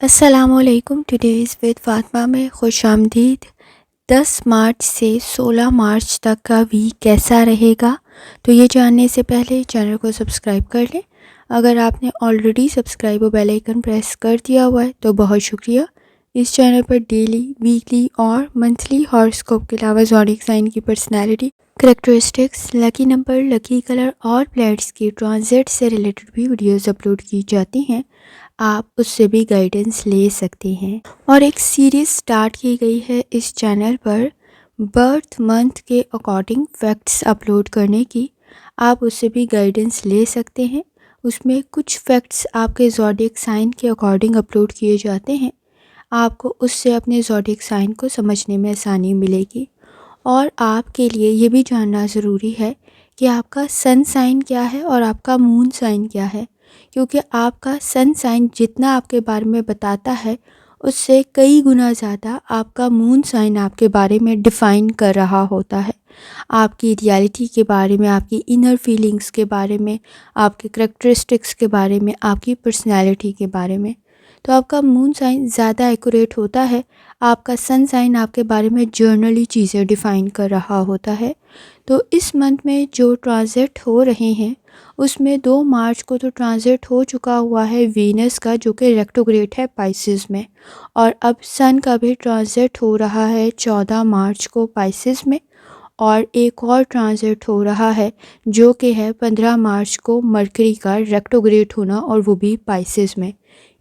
السلام علیکم. Today's with Fatima میں خوش آمدید. 10 مارچ سے 16 مارچ تک کا ویک کیسا رہے گا؟ تو یہ جاننے سے پہلے چینل کو سبسکرائب کر لیں. اگر آپ نے آلریڈی سبسکرائب و بیل آئیکن پریس کر دیا ہوا ہے تو بہت شکریہ. اس چینل پر ڈیلی، ویکلی اور منتھلی ہاراسکوپ کے علاوہ زوڈیک سائن کی پرسنالٹی، کریکٹرسٹکس، لکی نمبر، لکی کلر اور پلانٹس کی ٹرانزٹ سے ریلیٹڈ بھی ویڈیوز اپلوڈ کی جاتی ہیں. آپ اس سے بھی گائیڈنس لے سکتے ہیں. اور ایک سیریز سٹارٹ کی گئی ہے اس چینل پر برتھ منتھ کے اکارڈنگ فیکٹس اپلوڈ کرنے کی. آپ اس سے بھی گائیڈنس لے سکتے ہیں. اس میں کچھ فیکٹس آپ کے زوڈیک سائن کے اکارڈنگ اپلوڈ کیے جاتے ہیں. آپ کو اس سے اپنے زوڈیک سائن کو سمجھنے میں آسانی ملے گی. اور آپ کے لیے یہ بھی جاننا ضروری ہے کہ آپ کا سن سائن کیا ہے اور آپ کا مون سائن کیا ہے، کیونکہ آپ کا سن سائن جتنا آپ کے بارے میں بتاتا ہے اس سے کئی گنا زیادہ آپ کا مون سائن آپ کے بارے میں ڈیفائن کر رہا ہوتا ہے. آپ کی ریالٹی کے بارے میں، آپ کی انر فیلنگز کے بارے میں، آپ کے کریکٹرسٹکس کے بارے میں، آپ کی پرسنالٹی کے بارے میں. تو آپ کا مون سائن زیادہ ایکوریٹ ہوتا ہے. آپ کا سن سائن آپ کے بارے میں جرنلی چیزیں ڈیفائن کر رہا ہوتا ہے. تو اس منتھ میں جو ٹرانزٹ ہو رہے ہیں اس میں 2 مارچ کو تو ٹرانزٹ ہو چکا ہوا ہے وینس کا، جو کہ ریکٹوگریڈ ہے پائسز میں، اور اب سن کا بھی ٹرانزٹ ہو رہا ہے 14 مارچ کو پائسز میں، اور ایک اور ٹرانزٹ ہو رہا ہے جو کہ ہے 15 مارچ کو مرکری کا ریکٹوگریڈ ہونا، اور وہ بھی پائسز میں.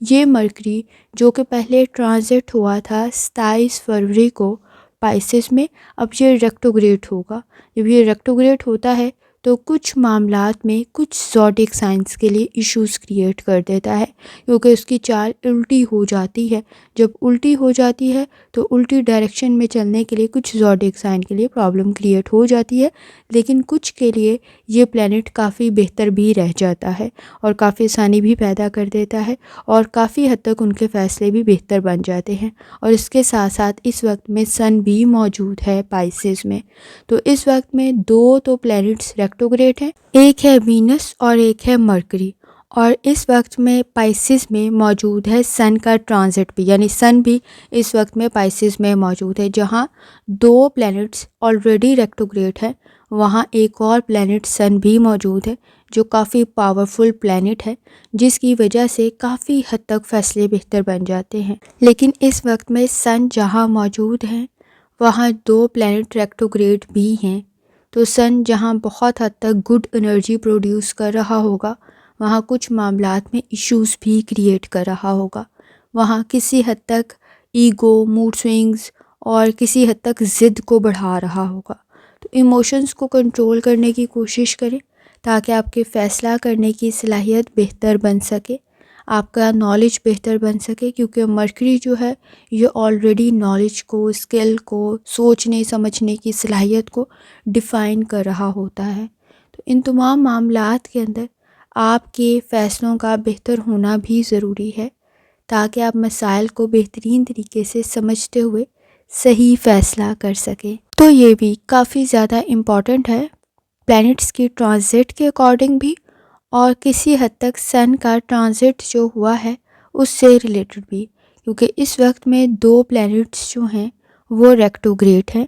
یہ مرکری جو کہ پہلے ٹرانزٹ ہوا تھا 27 فروری کو پائسز میں، اب یہ ریکٹوگریڈ ہوگا. جب یہ ریکٹوگریڈ ہوتا ہے تو کچھ معاملات میں کچھ زوڈیک سائنس کے لیے ایشوز کریٹ کر دیتا ہے، کیونکہ اس کی چال الٹی ہو جاتی ہے. جب الٹی ہو جاتی ہے تو الٹی ڈائریکشن میں چلنے کے لیے کچھ زوڈیک سائن کے لیے پرابلم کریٹ ہو جاتی ہے، لیکن کچھ کے لیے یہ پلینٹ کافی بہتر بھی رہ جاتا ہے اور کافی آسانی بھی پیدا کر دیتا ہے، اور کافی حد تک ان کے فیصلے بھی بہتر بن جاتے ہیں. اور اس کے ساتھ ساتھ اس وقت میں سن بھی موجود ہے پائسز میں. تو اس وقت میں 2 تو پلینٹس ریکٹوگریڈ ہیں، ایک ہے وینس اور ایک ہے مرکری. اور اس وقت میں پائسز میں موجود ہے سن کا ٹرانزٹ بھی، یعنی سن بھی اس وقت میں پائسز میں موجود ہے. جہاں 2 پلینٹس آلریڈی ریکٹوگریڈ ہے، وہاں ایک اور پلینٹ سن بھی موجود ہے جو کافی پاورفل پلینٹ ہے، جس کی وجہ سے کافی حد تک فیصلے بہتر بن جاتے ہیں. لیکن اس وقت میں سن جہاں موجود ہیں وہاں 2 پلینٹ ریکٹوگریڈ بھی ہیں. تو سن جہاں بہت حد تک گڈ انرجی پروڈیوس کر رہا ہوگا، وہاں کچھ معاملات میں ایشوز بھی کریٹ کر رہا ہوگا. وہاں کسی حد تک ایگو، موڈ سوئنگز اور کسی حد تک ضد کو بڑھا رہا ہوگا. تو ایموشنز کو کنٹرول کرنے کی کوشش کریں تاکہ آپ کے فیصلہ کرنے کی صلاحیت بہتر بن سکے، آپ کا نالج بہتر بن سکے، کیونکہ مرکری جو ہے یہ آلریڈی نالج کو، اسکل کو، سوچنے سمجھنے کی صلاحیت کو ڈیفائن کر رہا ہوتا ہے. تو ان تمام معاملات کے اندر آپ کے فیصلوں کا بہتر ہونا بھی ضروری ہے تاکہ آپ مسائل کو بہترین طریقے سے سمجھتے ہوئے صحیح فیصلہ کر سکیں. تو یہ بھی کافی زیادہ امپورٹنٹ ہے پلینٹس کی ٹرانزٹ کے اکارڈنگ بھی، اور کسی حد تک سن کا ٹرانزٹ جو ہوا ہے اس سے ریلیٹڈ بھی، کیونکہ اس وقت میں 2 پلینٹس جو ہیں وہ ریکٹوگریڈ ہیں.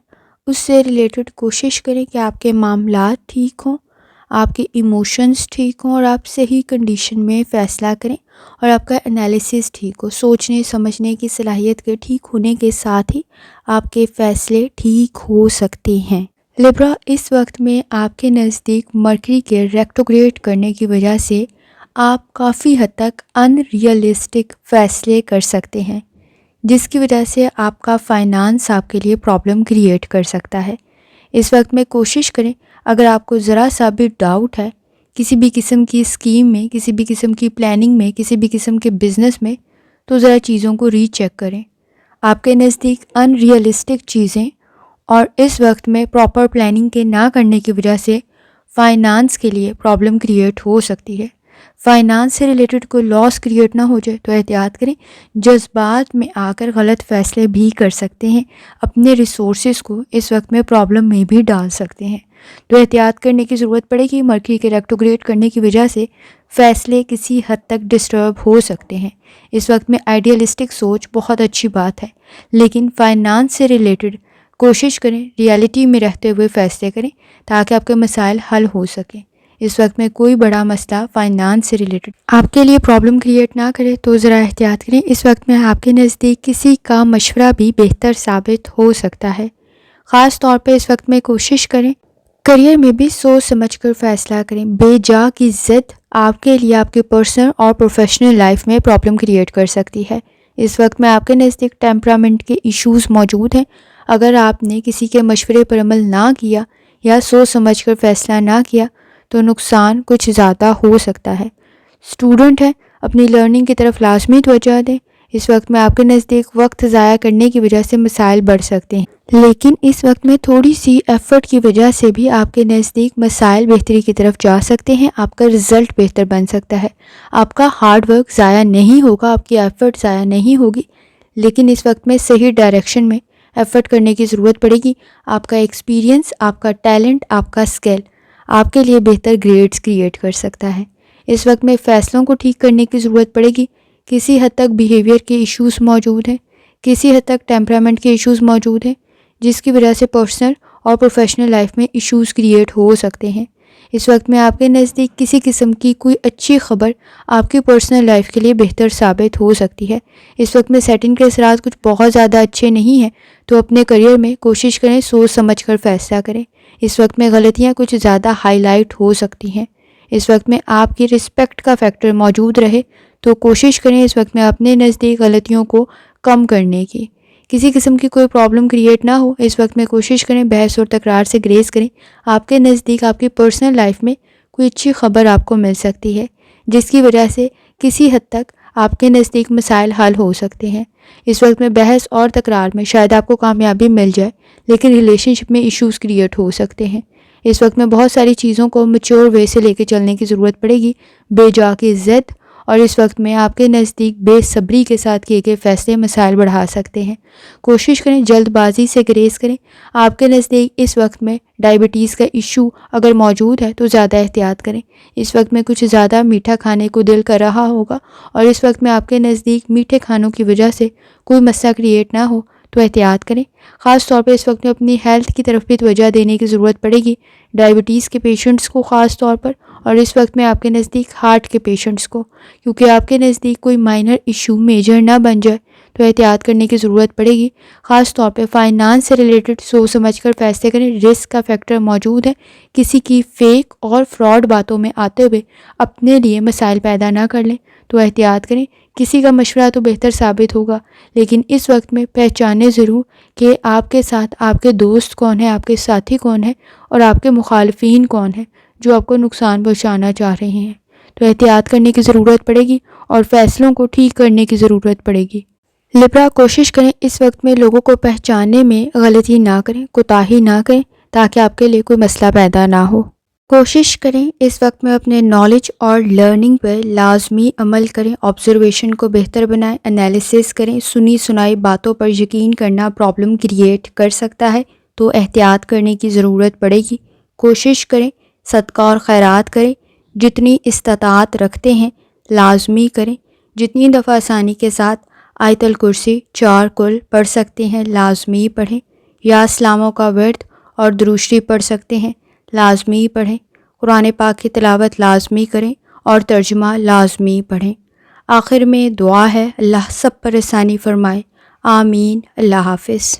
اس سے ریلیٹڈ کوشش کریں کہ آپ کے معاملات ٹھیک ہوں، آپ کے ایموشنز ٹھیک ہوں، اور آپ صحیح کنڈیشن میں فیصلہ کریں، اور آپ کا انالیسس ٹھیک ہو. سوچنے سمجھنے کی صلاحیت کے ٹھیک ہونے کے ساتھ ہی آپ کے فیصلے ٹھیک ہو سکتے ہیں. لبرا، اس وقت میں آپ کے نزدیک مرکری کے ریکٹوگریڈ کرنے کی وجہ سے آپ کافی حد تک ان ریئلسٹک فیصلے کر سکتے ہیں، جس کی وجہ سے آپ کا فائنانس آپ کے لیے پرابلم کریٹ کر سکتا ہے. اس وقت میں کوشش کریں، اگر آپ کو ذرا سا بھی ڈاؤٹ ہے کسی بھی قسم کی اسکیم میں، کسی بھی قسم کی پلاننگ میں، کسی بھی قسم کے بزنس میں، تو ذرا چیزوں کو ری چیک کریں. آپ کے نزدیک ان ریئلسٹک چیزیں اور اس وقت میں پراپر پلاننگ کے نہ کرنے کی وجہ سے فائنانس کے لیے پرابلم کریٹ ہو سکتی ہے. فائنانس سے ریلیٹڈ کوئی لاس کریٹ نہ ہو جائے تو احتیاط کریں. جذبات میں آ کر غلط فیصلے بھی کر سکتے ہیں، اپنے ریسورسز کو اس وقت میں پرابلم میں بھی ڈال سکتے ہیں، تو احتیاط کرنے کی ضرورت پڑے گی. مرکری کے ریٹروگریڈ کرنے کی وجہ سے فیصلے کسی حد تک ڈسٹرب ہو سکتے ہیں. اس وقت میں آئیڈیالسٹک سوچ بہت اچھی بات ہے، لیکن فائنانس سے ریلیٹڈ کوشش کریں ریالٹی میں رہتے ہوئے فیصلے کریں تاکہ آپ کے مسائل حل ہو سکیں. اس وقت میں کوئی بڑا مسئلہ فائنانس سے ریلیٹڈ آپ کے لیے پرابلم کریٹ نہ کرے تو ذرا احتیاط کریں. اس وقت میں آپ کے نزدیک کسی کا مشورہ بھی بہتر ثابت ہو سکتا ہے. خاص طور پہ اس وقت میں کوشش کریں کریئر میں بھی سوچ سمجھ کر فیصلہ کریں. بے جا کی ضد آپ کے لیے آپ کی پرسنل اور پروفیشنل لائف میں پرابلم کریٹ کر سکتی ہے. اس وقت میں آپ کے نزدیک ٹیمپرامنٹ کے ایشوز موجود ہیں. اگر آپ نے کسی کے مشورے پر عمل نہ کیا یا سوچ سمجھ کر فیصلہ نہ کیا تو نقصان کچھ زیادہ ہو سکتا ہے. اسٹوڈنٹ ہیں، اپنی لرننگ کی طرف لازمی توجہ دیں. اس وقت میں آپ کے نزدیک وقت ضائع کرنے کی وجہ سے مسائل بڑھ سکتے ہیں، لیکن اس وقت میں تھوڑی سی ایفرٹ کی وجہ سے بھی آپ کے نزدیک مسائل بہتری کی طرف جا سکتے ہیں. آپ کا رزلٹ بہتر بن سکتا ہے. آپ کا ہارڈ ورک ضائع نہیں ہوگا، آپ کی ایفرٹ ضائع نہیں ہوگی، لیکن اس وقت میں صحیح ڈائریکشن میں ایفرٹ کرنے کی ضرورت پڑے گی. آپ کا ایکسپیرینس، آپ کا ٹیلنٹ، آپ کا اسکل آپ کے لیے بہتر گریڈز کریٹ کر سکتا ہے. اس وقت میں فیصلوں کو ٹھیک کرنے کی ضرورت پڑے گی. کسی حد تک بیہیویئر کے ایشوز موجود ہیں، کسی حد تک ٹیمپرامنٹ کے ایشوز موجود ہیں، جس کی وجہ سے پرسنل اور پروفیشنل لائف میں ایشوز کریٹ ہو سکتے ہیں. اس وقت میں آپ کے نزدیک کسی قسم کی کوئی اچھی خبر آپ کی پرسنل لائف کے لیے بہتر ثابت ہو سکتی ہے. اس وقت میں سیٹنگ کے اثرات کچھ بہت زیادہ اچھے نہیں ہیں، تو اپنے کریئر میں کوشش کریں سوچ سمجھ کر فیصلہ کریں. اس وقت میں غلطیاں کچھ زیادہ ہائی لائٹ ہو سکتی ہیں. اس وقت میں آپ کی رسپیکٹ کا فیکٹر موجود رہے تو کوشش کریں اس وقت میں اپنے نزدیک غلطیوں کو کم کرنے کی. کسی قسم کی کوئی پرابلم کریٹ نہ ہو. اس وقت میں کوشش کریں بحث اور تکرار سے گریز کریں. آپ کے نزدیک آپ کی پرسنل لائف میں کوئی اچھی خبر آپ کو مل سکتی ہے، جس کی وجہ سے کسی حد تک آپ کے نزدیک مسائل حل ہو سکتے ہیں. اس وقت میں بحث اور تکرار میں شاید آپ کو کامیابی مل جائے، لیکن ریلیشن شپ میں ایشوز کریٹ ہو سکتے ہیں. اس وقت میں بہت ساری چیزوں کو میچور وے سے لے کے چلنے کی ضرورت پڑے گی. بے جا کی ضد اور اس وقت میں آپ کے نزدیک بے صبری کے ساتھ کیے گئے فیصلے مسائل بڑھا سکتے ہیں. کوشش کریں جلد بازی سے گریز کریں. آپ کے نزدیک اس وقت میں ڈائبٹیز کا ایشو اگر موجود ہے تو زیادہ احتیاط کریں. اس وقت میں کچھ زیادہ میٹھا کھانے کو دل کر رہا ہوگا اور اس وقت میں آپ کے نزدیک میٹھے کھانوں کی وجہ سے کوئی مسئلہ کریٹ نہ ہو تو احتیاط کریں. خاص طور پہ اس وقت میں اپنی ہیلتھ کی طرف بھی توجہ دینے کی ضرورت پڑے گی. ڈائبٹیز کے پیشنٹس کو خاص طور پر، اور اس وقت میں آپ کے نزدیک ہارٹ کے پیشنٹس کو، کیونکہ آپ کے نزدیک کوئی مائنر ایشو میجر نہ بن جائے تو احتیاط کرنے کی ضرورت پڑے گی. خاص طور پہ فائنانس سے ریلیٹڈ سوچ سمجھ کر فیصلے کریں. رسک کا فیکٹر موجود ہے. کسی کی فیک اور فراڈ باتوں میں آتے ہوئے اپنے لیے مسائل پیدا نہ کر لیں تو احتیاط کریں. کسی کا مشورہ تو بہتر ثابت ہوگا، لیکن اس وقت میں پہچانیں ضرور کہ آپ کے ساتھ آپ کے دوست کون ہیں، آپ کے ساتھی کون ہیں اور آپ کے مخالفین کون ہیں جو آپ کو نقصان پہنچانا چاہ رہے ہیں. تو احتیاط کرنے کی ضرورت پڑے گی اور فیصلوں کو ٹھیک کرنے کی ضرورت پڑے گی. لبرا، کوشش کریں اس وقت میں لوگوں کو پہچاننے میں غلطی نہ کریں، کوتاہی نہ کریں تاکہ آپ کے لیے کوئی مسئلہ پیدا نہ ہو. کوشش کریں اس وقت میں اپنے نالج اور لرننگ پر لازمی عمل کریں. آبزرویشن کو بہتر بنائیں، انالیسس کریں. سنی سنائی باتوں پر یقین کرنا پرابلم کریٹ کر سکتا ہے تو احتیاط کرنے کی ضرورت پڑے گی. کوشش کریں صدقہ اور خیرات کریں. جتنی استطاعت رکھتے ہیں لازمی کریں. جتنی دفعہ آسانی کے ساتھ آیت الکرسی 4 کل پڑھ سکتے ہیں لازمی پڑھیں. یا اسلاموں کا ورد اور درود شریف پڑھ سکتے ہیں لازمی پڑھیں. قرآن پاک کی تلاوت لازمی کریں اور ترجمہ لازمی پڑھیں. آخر میں دعا ہے، اللہ سب پر آسانی فرمائے. آمین. اللہ حافظ.